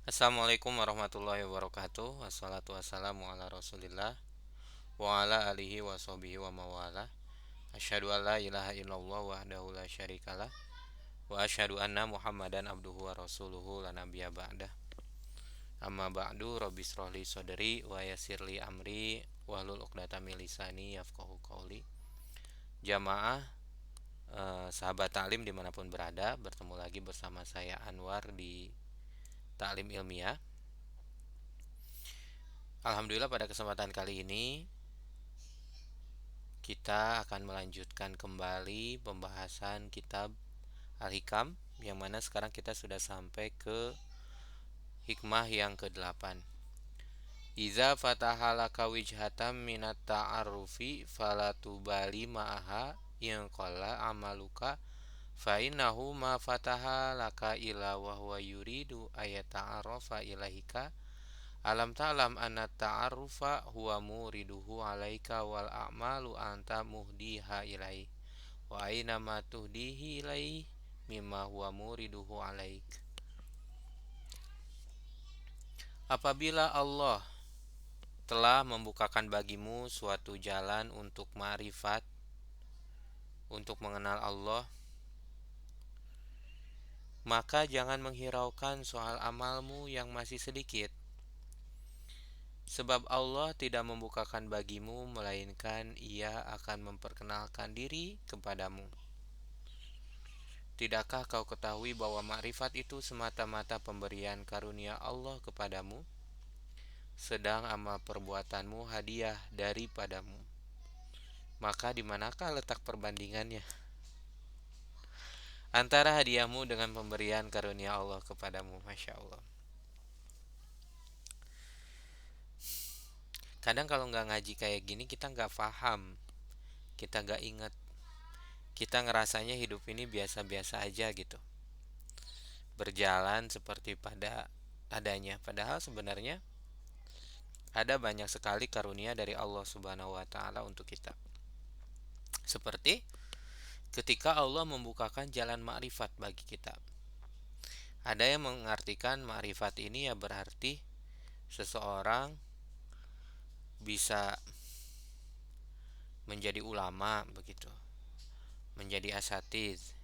Assalamualaikum warahmatullahi wabarakatuh. Wassalatu wassalamu ala Rasulillah wa ala alihi wa sahbihi wa mawala. Asyhadu an la ilaha illallah wahdahu la syarikalah wa asyhadu anna Muhammadan abduhu wa rasuluhu la nabiyya ba'dah. Amma ba'du, rabbi shrahli sadri wa yassirli amri wahlul 'uqdatam min lisani yafqahu qawli. Jamaah sahabat taklim dimanapun berada, bertemu lagi bersama saya Anwar di Taklim Ilmiah. Alhamdulillah, pada kesempatan kali ini kita akan melanjutkan kembali pembahasan kitab Al-Hikam, yang mana sekarang kita sudah sampai ke hikmah yang ke-8. Iza fataha laka wijhatam minat ta'arrufi falatubali ma'aha yang qala amaluka fa innahu ma fataha laka ila wa huwa yuridu ayat ta'arrafa ilahika. Alam ta'lam anna ta'arrufa huwa muriduhu alaika wal a'malu anta muhdiha ilaih. Wa aina ma tuhdihi ilaih mimma huwa muriduhu alaik. Apabila Allah telah membukakan bagimu suatu jalan untuk ma'rifat, untuk mengenal Allah, maka jangan menghiraukan soal amalmu yang masih sedikit. Sebab Allah tidak membukakan bagimu, melainkan Ia akan memperkenalkan diri kepadamu. Tidakkah kau ketahui bahwa makrifat itu semata-mata pemberian karunia Allah kepadamu, sedang amal perbuatanmu hadiah daripadamu? Maka di manakah letak perbandingannya antara hadiahmu dengan pemberian karunia Allah kepadamu? Masya Allah. Kadang kalau nggak ngaji kayak gini, kita nggak paham, kita nggak ingat, kita ngerasanya hidup ini biasa-biasa aja gitu, berjalan seperti pada adanya. Padahal sebenarnya ada banyak sekali karunia dari Allah Subhanahu wa taala untuk kita. Seperti ketika Allah membukakan jalan makrifat bagi kita. Ada yang mengartikan makrifat ini ya berarti seseorang bisa menjadi ulama begitu, menjadi asatiz,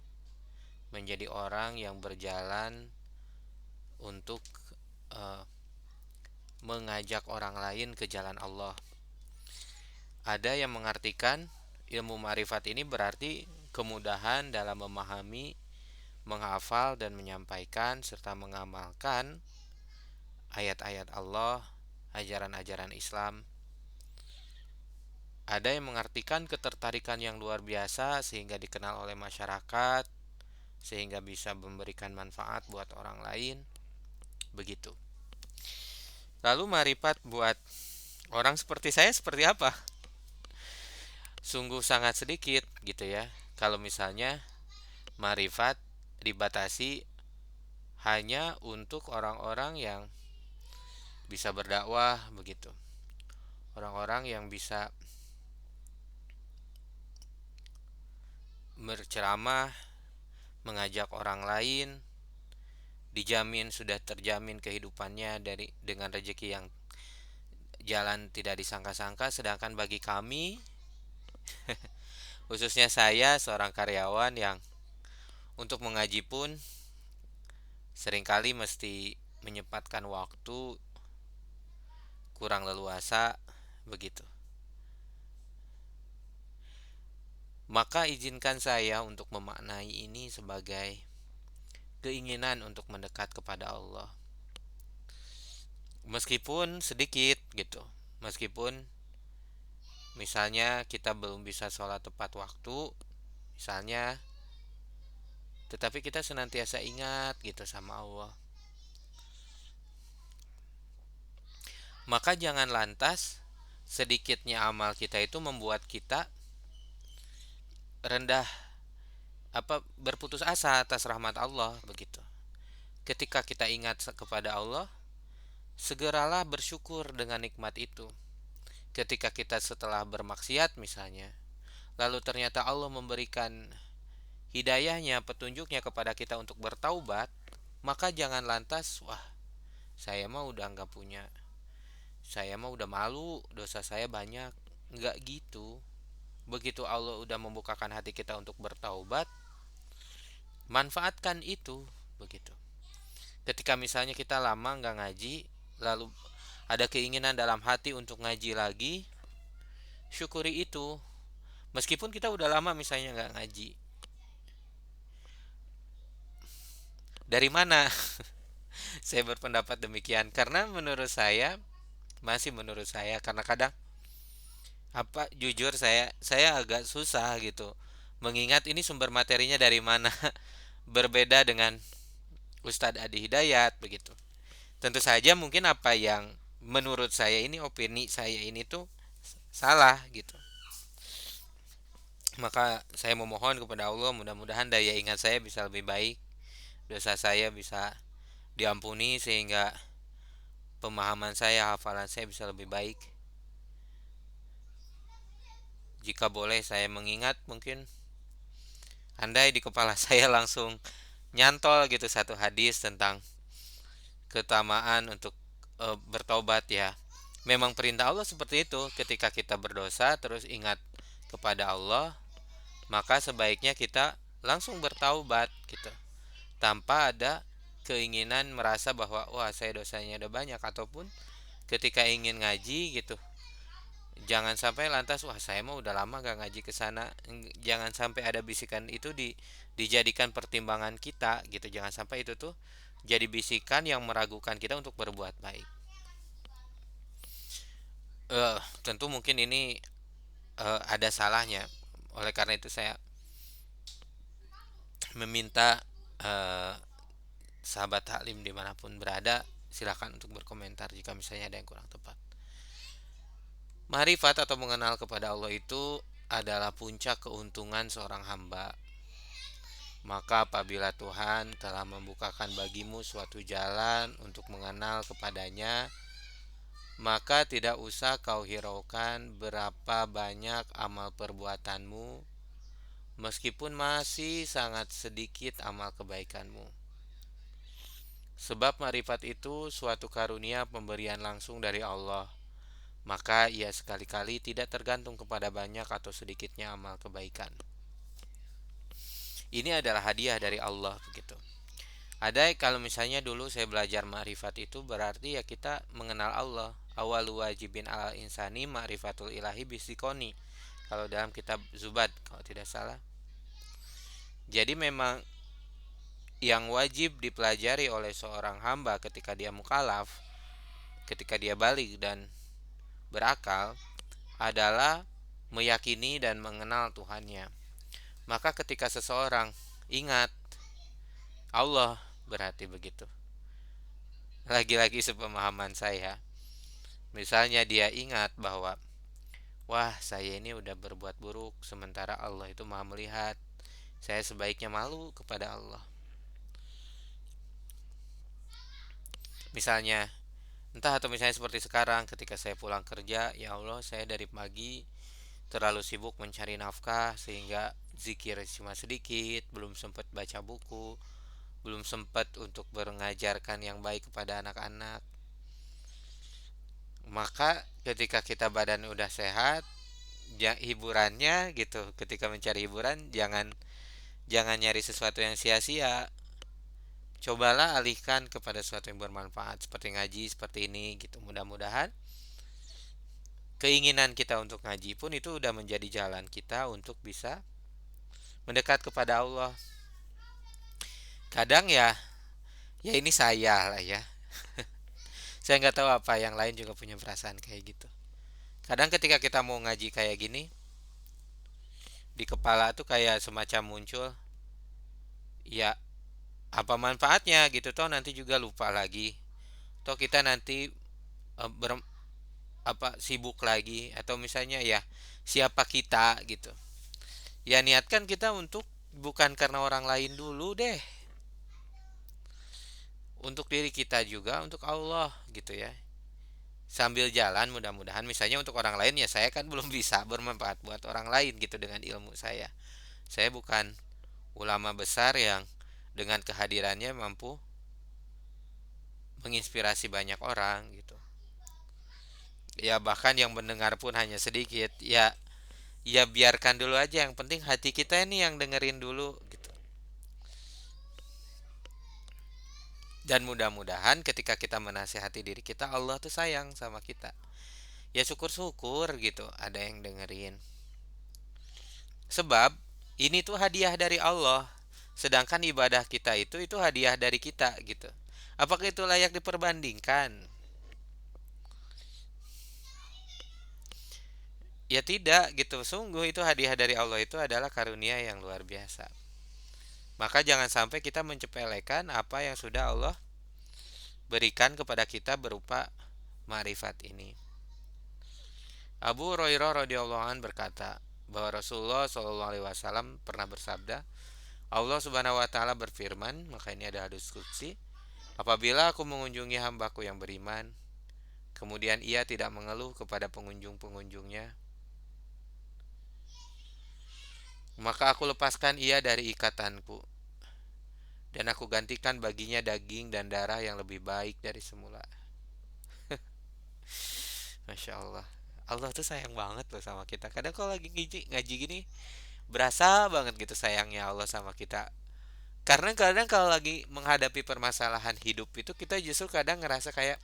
menjadi orang yang berjalan untuk mengajak orang lain ke jalan Allah. Ada yang mengartikan ilmu ma'rifat ini berarti kemudahan dalam memahami, menghafal dan menyampaikan serta mengamalkan ayat-ayat Allah, ajaran-ajaran Islam. Ada yang mengartikan ketertarikan yang luar biasa sehingga dikenal oleh masyarakat, sehingga bisa memberikan manfaat buat orang lain. Begitu. Lalu ma'rifat buat orang seperti saya seperti apa? Sungguh sangat sedikit gitu ya. Kalau misalnya ma'rifat dibatasi hanya untuk orang-orang yang bisa berdakwah begitu. Orang-orang yang bisa berceramah, mengajak orang lain, dijamin sudah terjamin kehidupannya dengan rezeki yang jalan tidak disangka-sangka. Sedangkan bagi kami, khususnya saya seorang karyawan yang untuk mengaji pun seringkali mesti menyempatkan waktu, kurang leluasa begitu. Maka izinkan saya untuk memaknai ini sebagai keinginan untuk mendekat kepada Allah. Meskipun sedikit gitu. Meskipun misalnya kita belum bisa sholat tepat waktu, misalnya, tetapi kita senantiasa ingat gitu sama Allah. Maka jangan lantas sedikitnya amal kita itu membuat kita rendah, berputus asa atas rahmat Allah begitu. Ketika kita ingat kepada Allah, segeralah bersyukur dengan nikmat itu. Ketika kita setelah bermaksiat misalnya, lalu ternyata Allah memberikan hidayahnya, petunjuknya kepada kita untuk bertaubat, maka jangan lantas, wah, saya mah udah nggak punya, saya mah udah malu, dosa saya banyak. Nggak gitu. Begitu Allah udah membukakan hati kita untuk bertaubat, manfaatkan itu. Begitu. Ketika misalnya kita lama nggak ngaji, lalu ada keinginan dalam hati untuk ngaji lagi, syukuri itu. Meskipun kita udah lama misalnya nggak ngaji. Dari mana? Saya berpendapat demikian karena menurut saya, masih menurut saya, karena kadang jujur saya agak susah gitu mengingat ini sumber materinya dari mana. Berbeda dengan Ustadz Adi Hidayat begitu. Tentu saja mungkin apa yang menurut saya ini, opini saya ini tuh salah gitu. Maka saya memohon kepada Allah, mudah-mudahan daya ingat saya bisa lebih baik, dosa saya bisa diampuni, sehingga pemahaman saya, hafalan saya bisa lebih baik. Jika boleh saya mengingat, mungkin andai di kepala saya langsung nyantol gitu satu hadis tentang keutamaan untuk bertobat ya. Memang perintah Allah seperti itu, ketika kita berdosa terus ingat kepada Allah, maka sebaiknya kita langsung bertaubat gitu. Tanpa ada keinginan merasa bahwa wah saya dosanya udah banyak, ataupun ketika ingin ngaji gitu, jangan sampai lantas wah saya mah udah lama gak ngaji ke sana. Jangan sampai ada bisikan itu dijadikan pertimbangan kita gitu. Jangan sampai itu tuh jadi bisikan yang meragukan kita untuk berbuat baik. Tentu mungkin ini ada salahnya. Oleh karena itu saya meminta eh, sahabat taklim dimanapun berada, silahkan untuk berkomentar jika misalnya ada yang kurang tepat. Marifat atau mengenal kepada Allah itu adalah puncak keuntungan seorang hamba. Maka apabila Tuhan telah membukakan bagimu suatu jalan untuk mengenal kepadanya, maka tidak usah kau hiraukan berapa banyak amal perbuatanmu, meskipun masih sangat sedikit amal kebaikanmu. Sebab marifat itu suatu karunia pemberian langsung dari Allah, maka ia sekali-kali tidak tergantung kepada banyak atau sedikitnya amal kebaikan. Ini adalah hadiah dari Allah begitu. Ada kalau misalnya dulu saya belajar ma'rifat itu berarti ya kita mengenal Allah. Awalu wajibin al insani ma'rifatul ilahi bisikoni. Kalau dalam kitab Zubad kalau tidak salah. Jadi memang yang wajib dipelajari oleh seorang hamba ketika dia mukallaf, ketika dia balik dan berakal, adalah meyakini dan mengenal Tuhannya. Maka ketika seseorang ingat Allah, berarti begitu. Lagi-lagi sepemahaman saya, misalnya dia ingat bahwa wah saya ini udah berbuat buruk, sementara Allah itu maha melihat, saya sebaiknya malu kepada Allah. Misalnya entah, atau misalnya seperti sekarang ketika saya pulang kerja, ya Allah saya dari pagi terlalu sibuk mencari nafkah sehingga zikir cuma sedikit, belum sempat baca buku, belum sempat untuk mengajarkan yang baik kepada anak-anak. Maka ketika kita badan udah sehat, hiburannya gitu, ketika mencari hiburan jangan jangan nyari sesuatu yang sia-sia. Cobalah alihkan kepada sesuatu yang bermanfaat seperti ngaji seperti ini gitu. Mudah-mudahan keinginan kita untuk ngaji pun itu udah menjadi jalan kita untuk bisa mendekat kepada Allah. Kadang ya, ya ini saya lah ya. Saya nggak tahu apa yang lain juga punya perasaan kayak gitu. Kadang ketika kita mau ngaji kayak gini, di kepala tuh kayak semacam muncul, ya apa manfaatnya gitu, toh nanti juga lupa lagi, toh kita nanti ber, apa sibuk lagi, atau misalnya ya siapa kita gitu. Ya niatkan kita untuk bukan karena orang lain dulu deh, untuk diri kita juga, untuk Allah gitu ya. Sambil jalan mudah-mudahan misalnya untuk orang lain ya saya kan belum bisa bermanfaat buat orang lain gitu dengan ilmu saya. Saya bukan ulama besar yang dengan kehadirannya mampu menginspirasi banyak orang gitu. Ya bahkan yang mendengar pun hanya sedikit. Ya, ya biarkan dulu aja, yang penting hati kita ini yang dengerin dulu gitu. Dan mudah-mudahan ketika kita menasihati diri kita, Allah tuh sayang sama kita. Ya syukur-syukur gitu ada yang dengerin. Sebab ini tuh hadiah dari Allah. Sedangkan ibadah kita itu hadiah dari kita gitu. Apakah itu layak diperbandingkan? Ya tidak gitu. Sungguh itu hadiah dari Allah, itu adalah karunia yang luar biasa. Maka jangan sampai kita mencepelekan apa yang sudah Allah berikan kepada kita berupa ma'rifat ini. Abu Hurairah radhiyallahu an berkata bahwa Rasulullah Shallallahu alaihi wasallam pernah bersabda, Allah Subhanahu wa taala berfirman, maka ini ada hadis qudsi, apabila aku mengunjungi hambaku yang beriman, kemudian ia tidak mengeluh kepada pengunjung-pengunjungnya, maka aku lepaskan ia dari ikatanku dan aku gantikan baginya daging dan darah yang lebih baik dari semula. Masya Allah. Allah tuh sayang banget loh sama kita. Kadang kalau lagi ngaji gini, berasa banget gitu sayangnya Allah sama kita. Karena kadang kalau lagi menghadapi permasalahan hidup itu, kita justru kadang ngerasa kayak,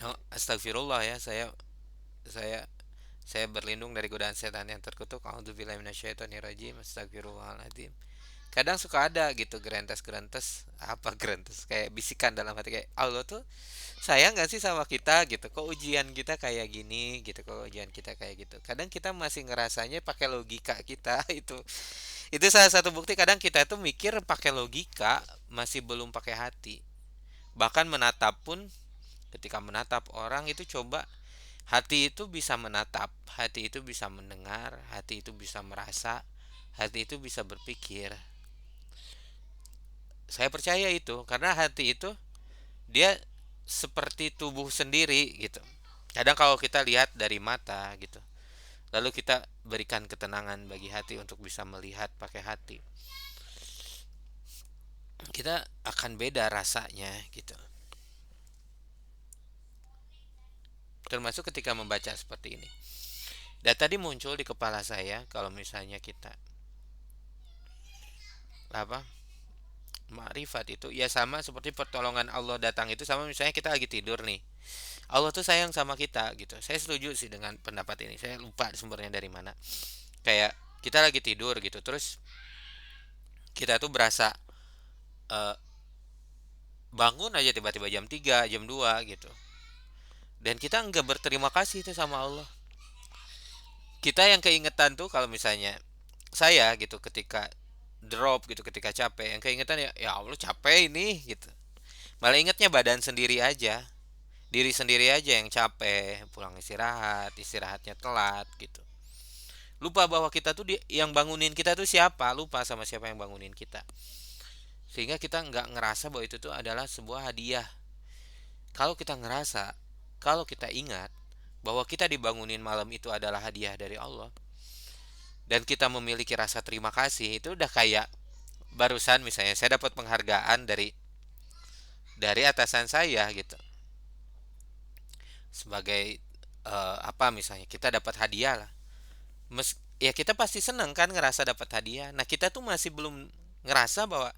no, astagfirullah ya, saya saya berlindung dari godaan setan yang terkutuk. A'udzubillahi minasyaitonirrajim. Astagfirullahaladzim. Kadang suka ada gitu gerentes-gerentes, apa gerentes, kayak bisikan dalam hati kayak, Allah tuh sayang gak sih sama kita gitu, kok ujian kita kayak gini gitu, kok ujian kita kayak gitu. Kadang kita masih ngerasanya pakai logika kita. Itu salah satu bukti kadang kita tuh mikir pakai logika, masih belum pakai hati. Bahkan menatap pun, ketika menatap orang itu coba, hati itu bisa menatap, hati itu bisa mendengar, hati itu bisa merasa, hati itu bisa berpikir. Saya percaya itu karena hati itu dia seperti tubuh sendiri gitu. Kadang kalau kita lihat dari mata gitu, lalu kita berikan ketenangan bagi hati untuk bisa melihat pakai hati, kita akan beda rasanya gitu. Termasuk ketika membaca seperti ini. Dan tadi muncul di kepala saya, kalau misalnya kita apa, makrifat itu ya sama seperti pertolongan Allah datang itu, sama misalnya kita lagi tidur nih. Allah tuh sayang sama kita gitu. Saya setuju sih dengan pendapat ini. Saya lupa sumbernya dari mana. Kayak kita lagi tidur gitu, terus kita tuh berasa eh, bangun aja tiba-tiba jam 3 jam 2 gitu. Dan kita nggak berterima kasih itu sama Allah. Kita yang keingetan tuh kalau misalnya saya gitu ketika drop gitu, ketika capek, yang keingetan ya, ya Allah capek ini gitu. Malah ingetnya badan sendiri aja, diri sendiri aja yang capek, pulang istirahat, istirahatnya telat gitu. Lupa bahwa kita tuh yang bangunin kita tuh siapa, lupa sama siapa yang bangunin kita. Sehingga kita nggak ngerasa bahwa itu tuh adalah sebuah hadiah. Kalau kita ngerasa, kalau kita ingat bahwa kita dibangunin malam itu adalah hadiah dari Allah, dan kita memiliki rasa terima kasih, itu udah kayak barusan misalnya saya dapat penghargaan dari atasan saya gitu, sebagai apa misalnya kita dapat hadiah lah. Ya kita pasti seneng kan ngerasa dapat hadiah. Nah kita tuh masih belum ngerasa bahwa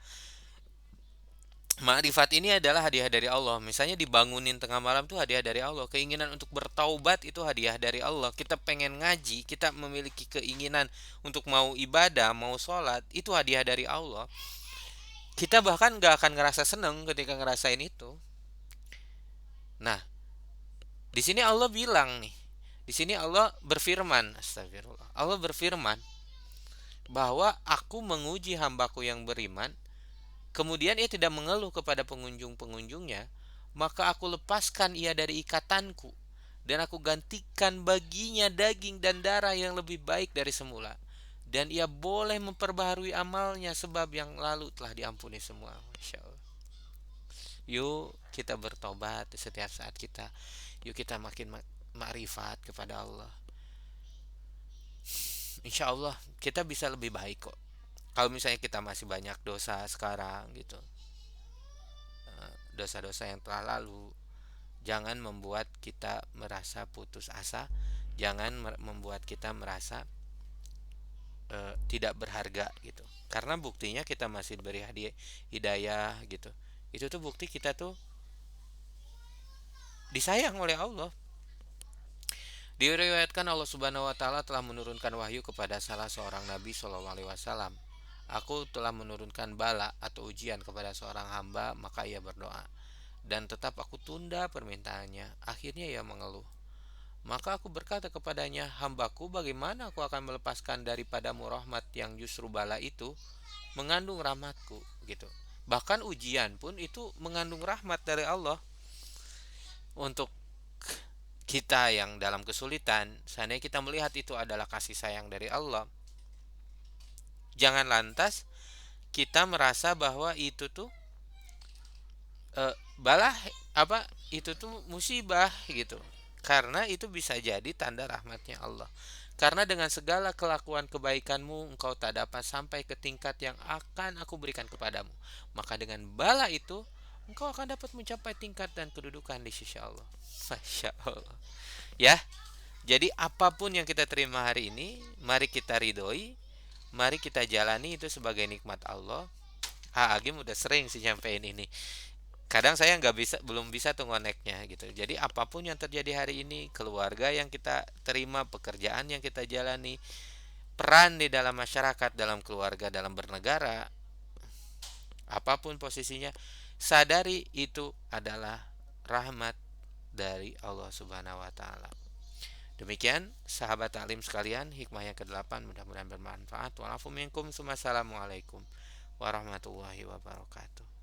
makrifat ini adalah hadiah dari Allah. Misalnya dibangunin tengah malam tuh hadiah dari Allah. Keinginan untuk bertaubat itu hadiah dari Allah. Kita pengen ngaji, kita memiliki keinginan untuk mau ibadah, mau sholat, itu hadiah dari Allah. Kita bahkan gak akan ngerasa seneng ketika ngerasain itu. Nah, di sini Allah bilang nih. Di sini Allah berfirman, astagfirullah. Allah berfirman bahwa aku menguji hambaku yang beriman, kemudian ia tidak mengeluh kepada pengunjung-pengunjungnya, maka aku lepaskan ia dari ikatanku dan aku gantikan baginya daging dan darah yang lebih baik dari semula. Dan ia boleh memperbaharui amalnya sebab yang lalu telah diampuni semua. Masya Allah. Yuk kita bertobat di setiap saat kita. Yuk kita makin makrifat kepada Allah. Insya Allah kita bisa lebih baik kok. Kalau misalnya kita masih banyak dosa sekarang gitu, dosa-dosa yang telah lalu. Jangan membuat kita merasa putus asa, jangan membuat kita merasa tidak berharga gitu. Karena buktinya kita masih diberi hidayah gitu. Itu tuh bukti kita tuh disayang oleh Allah. Diriwayatkan Allah Subhanahu wa taala telah menurunkan wahyu kepada salah seorang nabi sallallahu alaihi wasallam. Aku telah menurunkan bala atau ujian kepada seorang hamba, maka ia berdoa dan tetap aku tunda permintaannya. Akhirnya ia mengeluh. Maka aku berkata kepadanya, hambaku, bagaimana aku akan melepaskan daripadamu rahmat yang justru bala itu mengandung rahmatku gitu. Bahkan ujian pun itu mengandung rahmat dari Allah untuk kita yang dalam kesulitan. Seandainya kita melihat itu adalah kasih sayang dari Allah, jangan lantas kita merasa bahwa itu tuh balah apa itu tuh musibah gitu. Karena itu bisa jadi tanda rahmatnya Allah. Karena dengan segala kelakuan kebaikanmu engkau tak dapat sampai ke tingkat yang akan aku berikan kepadamu. Maka dengan bala itu engkau akan dapat mencapai tingkat dan kedudukan di sisi Allah. Masya Allah. Ya, jadi apapun yang kita terima hari ini, mari kita ridhoi, mari kita jalani itu sebagai nikmat Allah. Agim udah sering sih nyampein ini. Kadang saya nggak bisa, belum bisa tuh ngoneknya gitu. Jadi apapun yang terjadi hari ini, keluarga yang kita terima, pekerjaan yang kita jalani, peran di dalam masyarakat, dalam keluarga, dalam bernegara, apapun posisinya, sadari itu adalah rahmat dari Allah Subhanahu wa taala. Demikian sahabat taklim sekalian, hikmah yang ke-8 mudah-mudahan bermanfaat. Wa'alafu minkum, wassalamualaikum warahmatullahi wabarakatuh.